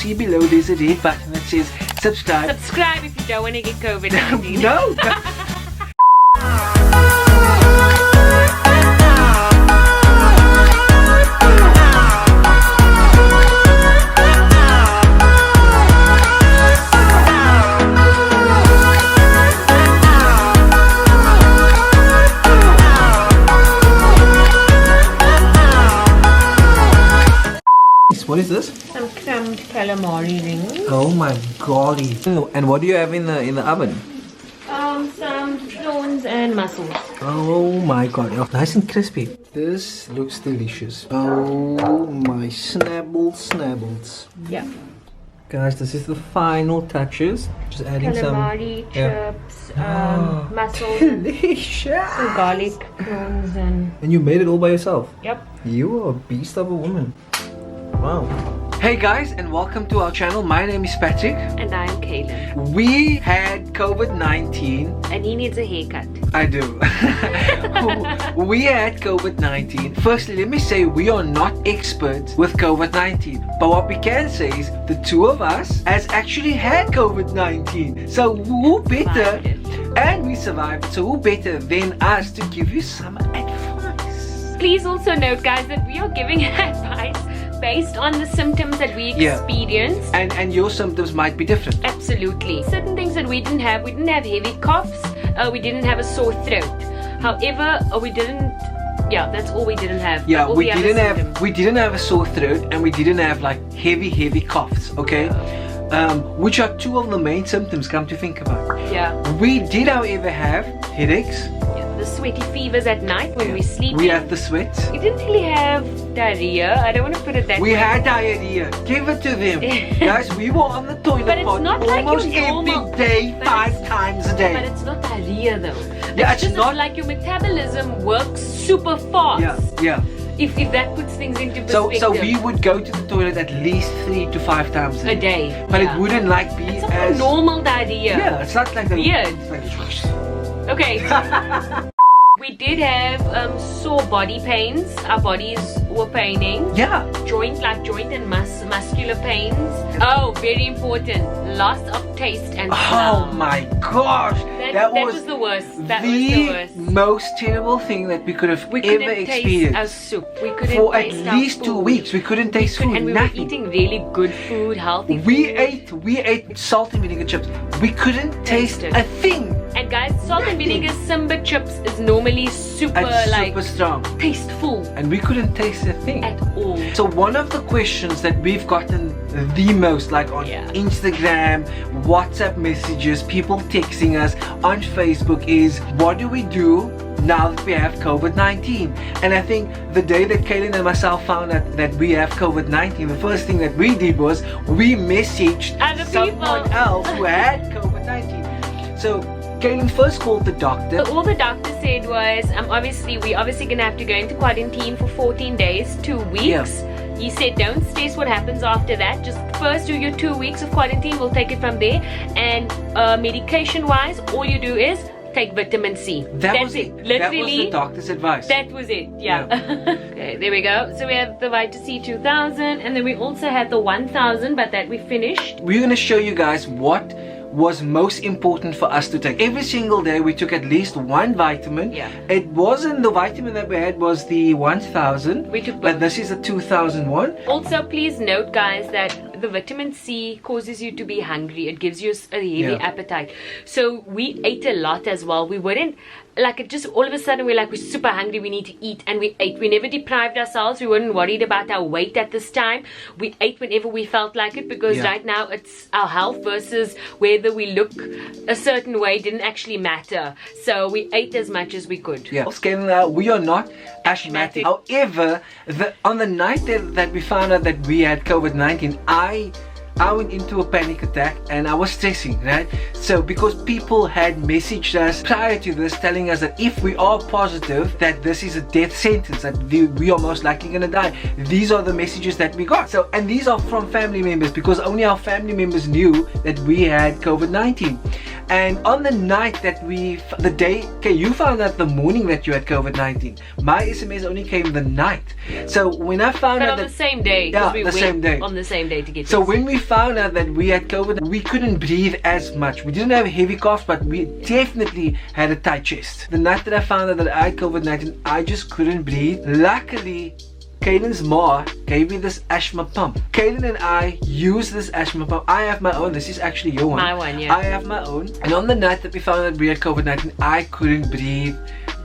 See below there's a red button that says subscribe. Subscribe if you don't want to get COVID-19. No. What is this? Some crumbed calamari rings. Oh my golly! And what do you have in the oven? Some prawns and mussels. Oh my god! Oh, nice and crispy. This looks delicious. Oh my snabbles. Yeah. Guys, this is the final touches. Just adding Calamari, chips, mussels, delicious. some garlic, prawns, and... And you made it all by yourself? Yep. You are a beast of a woman. Wow. Hey guys, and welcome to our channel. My name is Patrick. And I'm Kaylin. We had COVID-19. And he needs a haircut. I do. We had COVID-19. Firstly, let me say we are not experts with COVID-19. But what we can say is the two of us has actually had COVID-19. So who better? And we survived. So who better than us to give you some advice? Please also note, guys, that we are giving advice based on the symptoms that we experienced. And your symptoms might be different. Absolutely. Certain things that we didn't have heavy coughs, we didn't have a sore throat. However, that's all we didn't have. Yeah, we didn't have a sore throat, and we didn't have like heavy coughs, okay? Which are two of the main symptoms, come to think about. Yeah. We did however have headaches. The sweaty fevers at night when we sleep. We had the sweats. We didn't really have diarrhea. I don't want to put it that way. We had diarrhea. Give it to them. Guys, we were on the toilet but it's not like almost every day, 5 times a day. But it's not diarrhea though. Yeah, it's just not like your metabolism works super fast. Yeah. If that puts things into perspective. So we would go to the toilet at least 3 to 5 times a day. But it wouldn't like be it's not as normal diarrhea. Yeah, it's not like weird. It's like Okay. We did have sore body pains. Our bodies were paining. Yeah. Joint and muscular pains. Oh, very important. Loss of taste and smell. Oh my gosh. That was the worst. That was the worst. Most terrible thing that we could have ever experienced. Taste our soup. We couldn't for taste at least 2 weeks. We couldn't taste food. And we were eating really good food, healthy food. We ate salt and vinegar chips. We couldn't taste a thing. And guys, salt and vinegar Simba chips is normally super strong, tasteful, and we couldn't taste a thing at all. So one of the questions that we've gotten the most, like on Instagram, WhatsApp messages, people texting us on Facebook, is what do we do now that we have COVID-19? And I think the day that Kaylin and myself found out that we have COVID-19, the first thing that we did was we messaged someone else who had COVID-19. So Kaylin first called the doctor. All the doctor said was, we're obviously gonna have to go into quarantine for 14 days, 2 weeks. Yeah. He said, don't stress what happens after that. Just first do your 2 weeks of quarantine. We'll take it from there. And medication-wise, all you do is take vitamin C. That's it. Literally, that was the doctor's advice. That was it. Yeah. Okay, there we go. So we have the Vita C 2000, and then we also had the 1000, but that we finished. We're gonna show you guys what was most important for us to take. Every single day we took at least one vitamin. Yeah. It wasn't the vitamin that we had was the 1000. We took both. But this is the 2001. Also, please note, guys, that the vitamin C causes you to be hungry. It gives you a heavy appetite. So we ate a lot as well. We weren't like, it just all of a sudden we're super hungry, we need to eat, and we ate. We never deprived ourselves. We weren't worried about our weight at this time. We ate whenever we felt like it, because right now it's our health versus whether we look a certain way didn't actually matter. So we ate as much as we could. Yeah, we are not asthmatic. However, on the night that we found out that we had COVID-19, I went into a panic attack and I was stressing, right? So because people had messaged us prior to this telling us that if we are positive, that this is a death sentence, that we are most likely gonna die. These are the messages that we got. So, and these are from family members, because only our family members knew that we had COVID-19. And on the night that you found out the morning that you had COVID-19. My SMS only came the night. So when I found out on the same day, yeah, we the went same day. on the same day to get So tested. when we found out that we had COVID, we couldn't breathe as much. We didn't have heavy coughs, but we definitely had a tight chest. The night that I found out that I had COVID-19, I just couldn't breathe. Luckily, Kaylin's ma gave me this asthma pump. Kaylin and I use this asthma pump. I have my own. This is actually your one. My one, yeah. I have my own. And on the night that we found out we had COVID-19, I couldn't breathe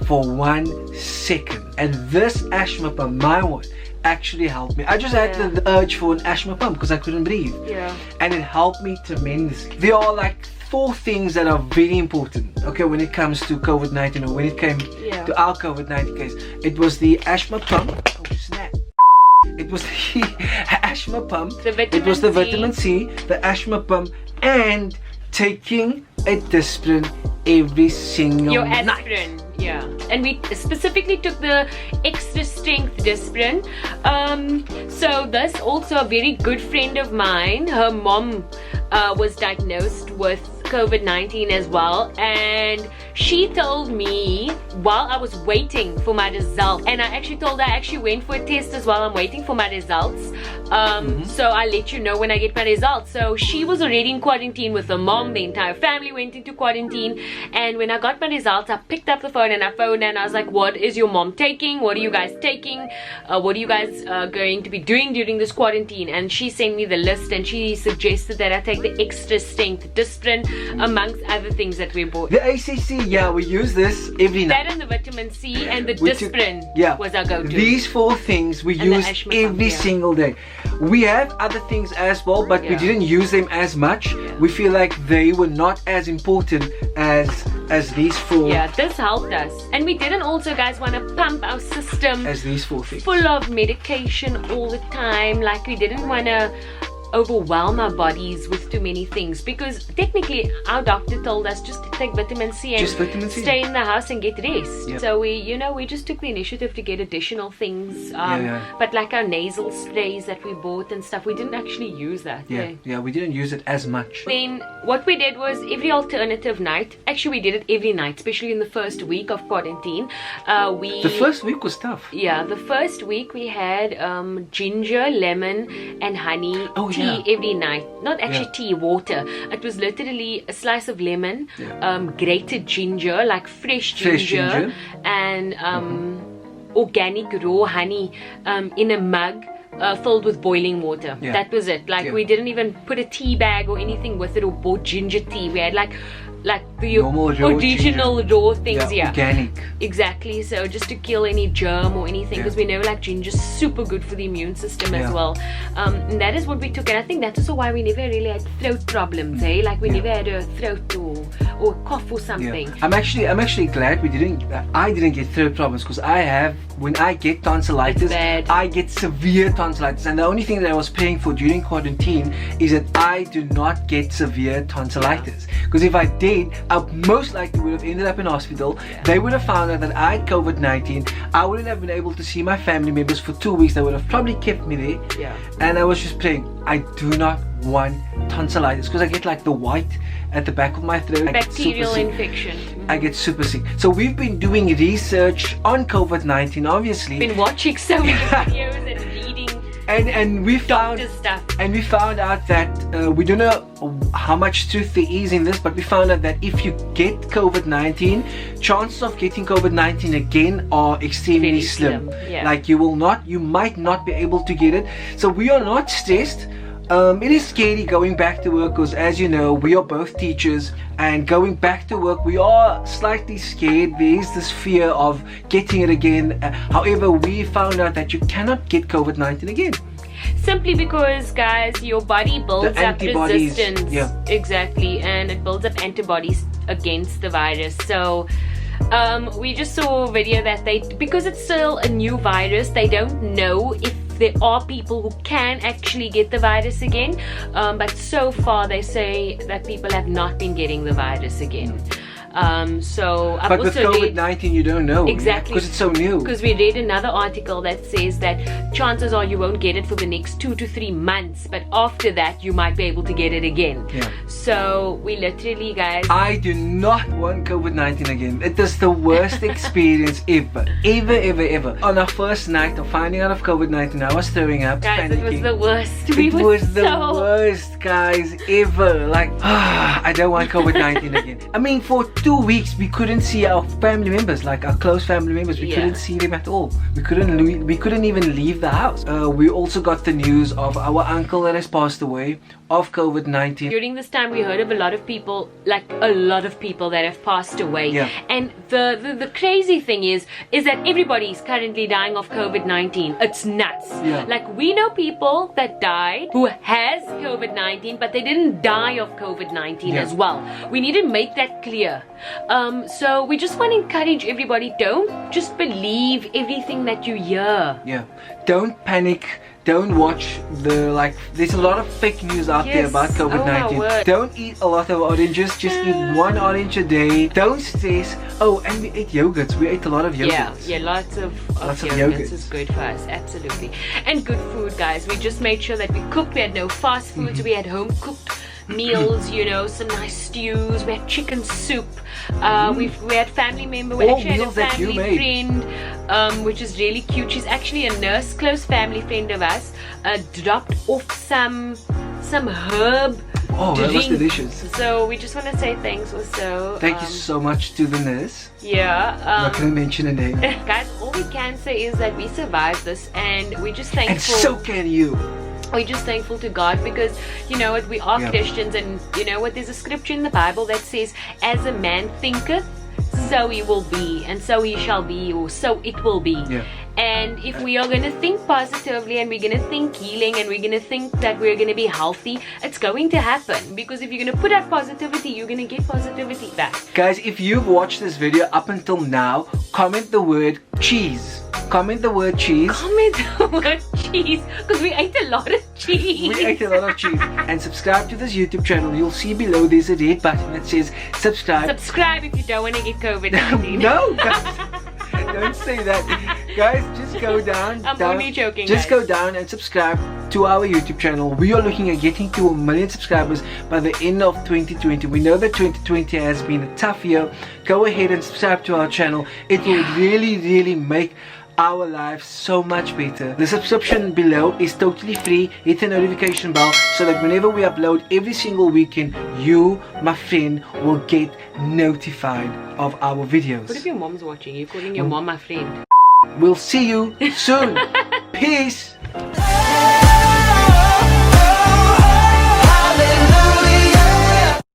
for 1 second. And this asthma pump, my one, actually helped me. I just had the urge for an asthma pump because I couldn't breathe. Yeah. And it helped me tremendously. There are like 4 things that are very important, okay, when it comes to COVID-19, or when it came to our COVID-19 case. It was the asthma pump. Oh snap. It was the asthma pump. It was the vitamin C, the asthma pump, and taking a aspirin every single night. Aspirin, yeah. And we specifically took the extra strength aspirin. So this also a very good friend of mine, her mom was diagnosed with COVID-19 as well, and she told me while I was waiting for my results, and I actually told her I actually went for a test as well. I'm waiting for my results, so I'll let you know when I get my results. So she was already in quarantine with her mom. The entire family went into quarantine, and when I got my results, I picked up the phone and I phoned her and I was like, what is your mom taking? What are you guys taking? What are you guys going to be doing during this quarantine? And she sent me the list, and she suggested that I take the extra strength aspirin, amongst other things that we bought. The ACC, yeah, we use this every night. That and the vitamin C and the aspirin was our go-to. These 4 things we use every single day. We have other things as well, but we didn't use them as much. We feel like they were not as important as these 4. Yeah, this helped us. And we didn't also, guys, want to pump our system as these 4 things. Full of medication all the time. Like, we didn't want to overwhelm our bodies with too many things, because technically our doctor told us just to take vitamin C and stay in the house and get rest. So we just took the initiative to get additional things, but like our nasal sprays that we bought and stuff, we didn't actually use that. We didn't use it as much. Then what we did was every alternative night, actually we did it every night, especially in the first week of quarantine. The first week was tough. Yeah, the first week we had ginger, lemon and honey tea every night. Not actually tea, water. It was literally a slice of lemon, grated ginger, like fresh ginger. And organic raw honey in a mug filled with boiling water. That was it. Like we didn't even put a tea bag or anything with it, or bought ginger tea. We had like the original raw things. Organic. Exactly. So just to kill any germ or anything, because we know like ginger's super good for the immune system as well. And that is what we took, and I think that's also why we never really had throat problems. Like we never had a throat or cough or something. I'm actually glad I didn't get throat problems, because when I get tonsillitis, I get severe tonsillitis, and the only thing that I was praying for during quarantine is that I do not get severe tonsillitis, because if I did, I most likely would have ended up in hospital. They would have found out that I had COVID-19. I wouldn't have been able to see my family members for 2 weeks. They would have probably kept me there. And I was just praying, I do not want tonsillitis, because I get like the white at the back of my throat. Bacterial infection. I get super sick. So we've been doing research on COVID-19, obviously. Been watching so many videos and reading and we found out that we don't know how much truth there is in this, but we found out that if you get COVID-19, chances of getting COVID-19 again are extremely slim. Like you might not be able to get it. So we are not stressed. It is scary going back to work, because as you know, we are both teachers, and going back to work we are slightly scared. There is this fear of getting it again. However, we found out that you cannot get COVID-19 again. Simply because, guys, your body builds up resistance. Exactly, and it builds up antibodies against the virus. So we just saw a video that because it's still a new virus, they don't know if there are people who can actually get the virus again, but so far they say that people have not been getting the virus again. So I've But with also read COVID-19, you don't know. exactly Because it's so new. because we read another article that says that chances are you won't get it for the next 2 to 3 months, but after that you might be able to get it again. Yeah. So we literally, guys, I do not want COVID-19 again. It is the worst experience ever. Ever. On our first night of finding out of COVID-19, I was throwing up, guys, panicking. it was the worst. It was the worst, guys, ever. Like, I don't want COVID-19 again. I mean, for 2 weeks, we couldn't see our family members, like our close family members. We couldn't see them at all. We couldn't even leave the house. We also got the news of our uncle that has passed away of COVID-19. During this time, we heard of a lot of people, like a lot of people that have passed away. Yeah. And the crazy thing is that everybody's currently dying of COVID-19. It's nuts. Yeah. Like, we know people that died who has COVID-19, but they didn't die of COVID-19 as well. We need to make that clear. So we just want to encourage everybody, don't just believe everything that you hear. Yeah. Don't panic. Don't watch there's a lot of fake news out there about COVID-19. Oh, my word. Don't eat a lot of oranges, just eat 1 orange a day. Don't stress. Oh, and we ate yogurts. We ate a lot of yogurts. Yeah, lots of yogurts. yogurts is good for us, absolutely. And good food, guys. We just made sure that we cooked. We had no fast foods. We had home cooked meals, you know, some nice stews. We had chicken soup. We had family member. We All actually had a meals that you family made. friend, which is really cute. She's actually a nurse, close family friend of us. Dropped off some herb. Oh, that was drink. delicious. So we just want to say thanks also. Thank you so much to the nurse. Yeah. I'm not going to mention a name. Guys, all we can say is that we survived this, and we're just thankful. And so can you. We're just thankful to God because, you know what, we are Christians, and you know what, there's a scripture in the Bible that says, as a man thinketh, so he will be, and so he shall be, or so it will be. Yeah. And if we are going to think positively, and we're going to think healing, and we're going to think that we're going to be healthy, it's going to happen. Because if you're going to put out positivity, you're going to get positivity back. Guys, if you've watched this video up until now, comment the word cheese. Comment the word cheese. Comment the word cheese, because we ate a lot of cheese. We ate a lot of cheese. And subscribe to this YouTube channel. You'll see below there's a red button that says subscribe. Subscribe if you don't want to get COVID-19. No, guys. Don't say that. Guys, just go down. I'm only joking, Just guys. go down and subscribe to our YouTube channel. We are looking at getting to 1 million subscribers by the end of 2020. We know that 2020 has been a tough year. Go ahead and subscribe to our channel. It will really make our lives so much better. The subscription below is totally free. Hit the notification bell so that whenever we upload every single weekend, you, my friend, will get notified of our videos. What if your mom's watching? You're calling your mom my friend. We'll see you soon. Peace.